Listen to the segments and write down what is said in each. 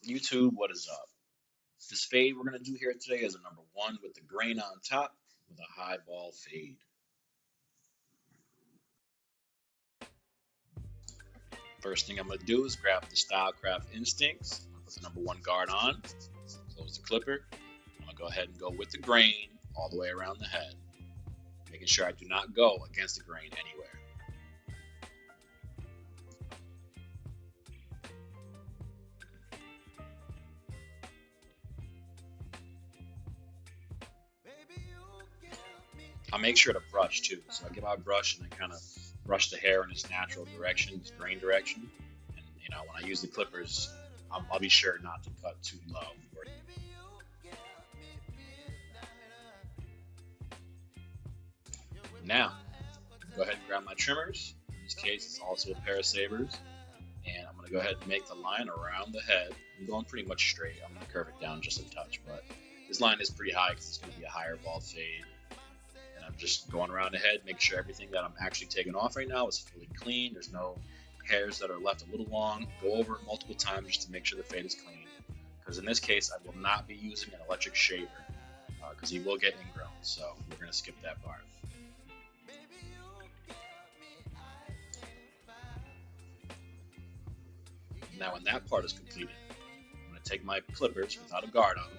YouTube, what is up? This fade we're going to do here today is a number one with the grain on top with a high ball fade. First thing I'm going to do is grab the Stylecraft Instincts, put the number one guard on, close the clipper. I'm going to go ahead and go with the grain all the way around the head, making sure I do not go against the grain anywhere. I make sure to brush too. So I get my brush and I kind of brush the hair in its natural direction, its grain direction. And when I use the clippers, I'll be sure not to cut too low. Now, go ahead and grab my trimmers. In this case, it's also a pair of sabers. And I'm going to go ahead and make the line around the head. I'm going pretty much straight. I'm going to curve it down just a touch, but this line is pretty high because it's going to be a higher bald fade. I'm just going around the head, making sure everything that I'm actually taking off right now is fully clean. There's no hairs that are left a little long. Go over it multiple times just to make sure the fade is clean. Because in this case, I will not be using an electric shaver because he will get ingrown. So we're going to skip that part. Now when that part is completed, I'm going to take my clippers without a guard on them.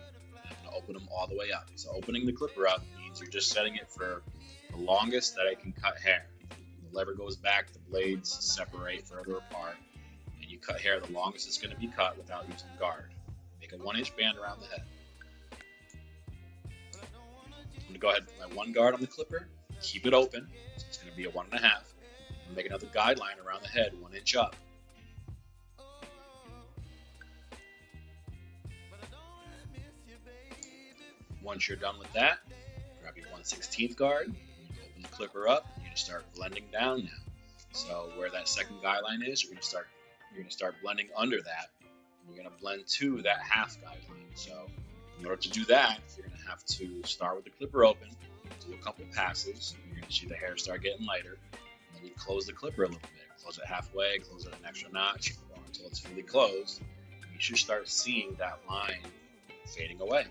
Open them all the way up. So opening the clipper up means you're just setting it for the longest that I can cut hair. The lever goes back, the blades separate further apart, and you cut hair the longest it's going to be cut without using guard. Make a 1-inch band around the head. I'm going to go ahead and put my one guard on the clipper, keep it open, so it's going to be a 1.5. And make another guideline around the head 1 inch up. Once you're done with that, grab your 1/16 guard, open the clipper up, and you're gonna start blending down now. So where that second guideline is, you're gonna start blending under that, and you're gonna blend to that half guideline. So in order to do that, you're gonna have to start with the clipper open, do a couple passes, and you're gonna see the hair start getting lighter, and then you close the clipper a little bit. Close it halfway, close it an extra notch, until it's fully closed. And you should start seeing that line fading away.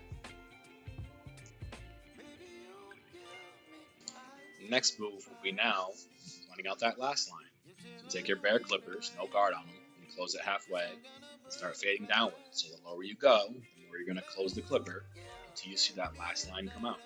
The next move will be now blending out that last line. So take your bare clippers, no guard on them, and close it halfway and start fading downward. So the lower you go, the more you're going to close the clipper until you see that last line come out.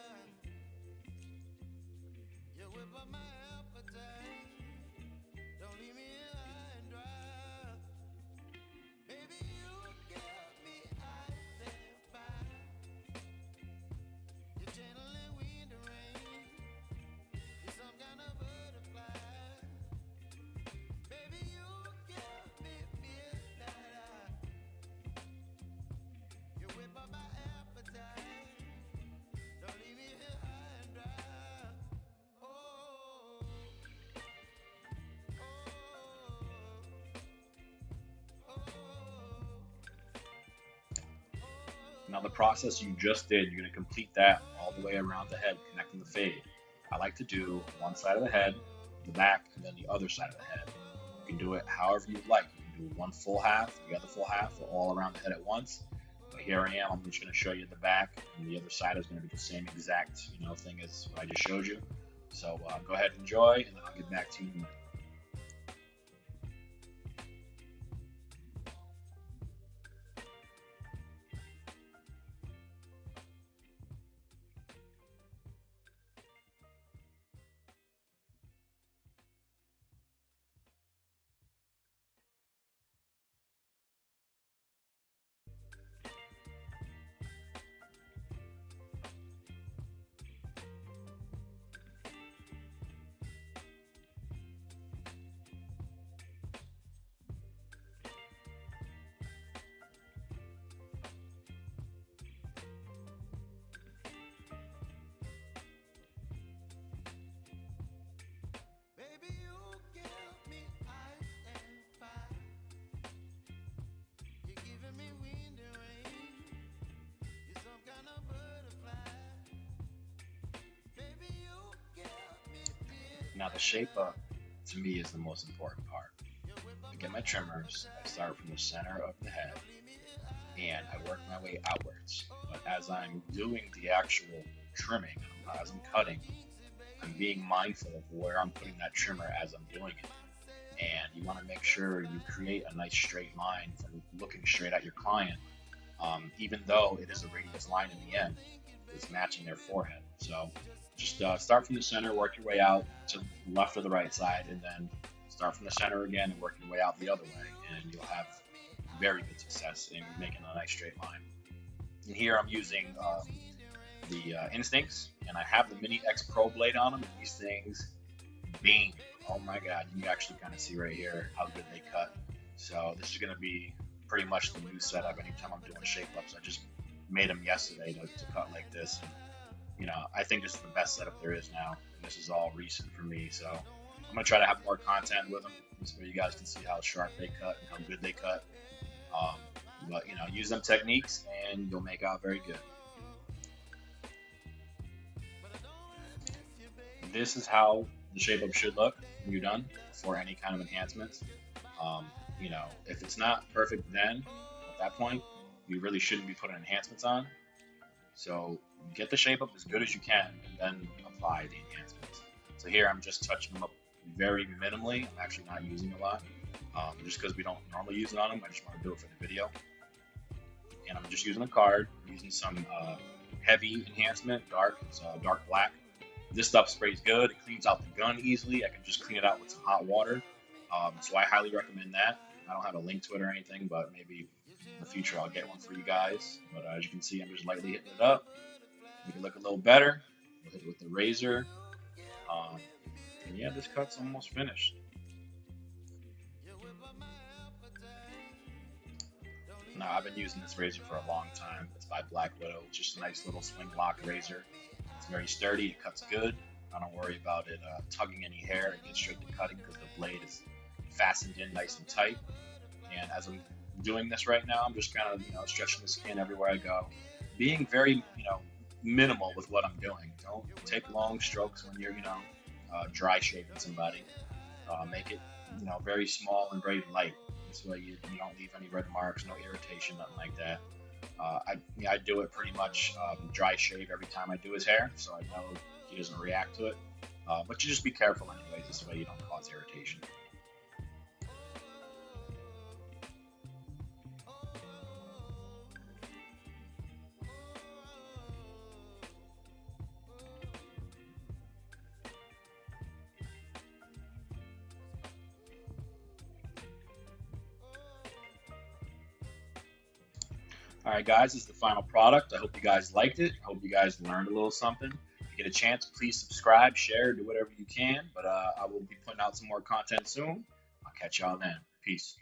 Now the process you just did, you're going to complete that all the way around the head, connecting the fade. I like to do one side of the head, the back, and then the other side of the head. You can do it however you'd like. You can do one full half, the other full half, or all around the head at once. But here I am, I'm just going to show you the back, and the other side is going to be the same exact thing as what I just showed you. So go ahead and enjoy, and then I'll get back to you in a minute. Now the shape up, to me, is the most important part. I get my trimmers, I start from the center of the head, and I work my way outwards. But as I'm doing the actual trimming, as I'm cutting, I'm being mindful of where I'm putting that trimmer as I'm doing it. And you want to make sure you create a nice straight line from looking straight at your client, even though it is a radius line in the end. It's matching their forehead. So just start from the center, work your way out to the left or the right side, and then start from the center again and work your way out the other way, and you'll have very good success in making a nice straight line. And here I'm using the Instincts, and I have the Mini X Pro blade on them, and these things beam. Oh my god, you can actually kind of see right here how good they cut. So this is going to be pretty much the new setup anytime I'm doing shape ups. I just made them yesterday to cut like this. And, you know, I think this is the best setup there is now, and this is all recent for me. So I'm going to try to have more content with them, so you guys can see how sharp they cut and how good they cut. But, you know, use them techniques and you'll make out very good. This is how the shape up should look when you're done for any kind of enhancements. You know, if it's not perfect then, at that point, you really shouldn't be putting enhancements on. So get the shape up as good as you can and then apply the enhancements. So here I'm just touching them up very minimally. I'm actually not using a lot, just because we don't normally use it on them. I just want to do it for the video. And I'm just using a card, using some heavy enhancement, dark black. This stuff sprays good. It cleans out the gun easily. I can just clean it out with some hot water. So I highly recommend that. I don't have a link to it or anything, but maybe in the future I'll get one for you guys. But as you can see, I'm just lightly hitting it up. Make it look a little better. We'll hit it with the razor. And yeah, this cut's almost finished. Now, I've been using this razor for a long time. It's by Black Widow. It's just a nice little swing lock razor. It's very sturdy. It cuts good. I don't worry about it tugging any hair. It gets straight to cutting because the blade is fastened in nice and tight. And as I'm doing this right now, I'm just kind of, you know, stretching the skin everywhere I go, being very, you know, minimal with what I'm doing. Don't take long strokes when you're, you know, dry shaving somebody. Make it, you know, very small and very light. This way you don't leave any red marks, no irritation, nothing like that. I do it pretty much dry shave every time I do his hair, so I know he doesn't react to it. But you just be careful anyways, this way you don't cause irritation. All right, guys, this is the final product. I hope you guys liked it. I hope you guys learned a little something. If you get a chance, please subscribe, share, do whatever you can. But I will be putting out some more content soon. I'll catch y'all then. Peace.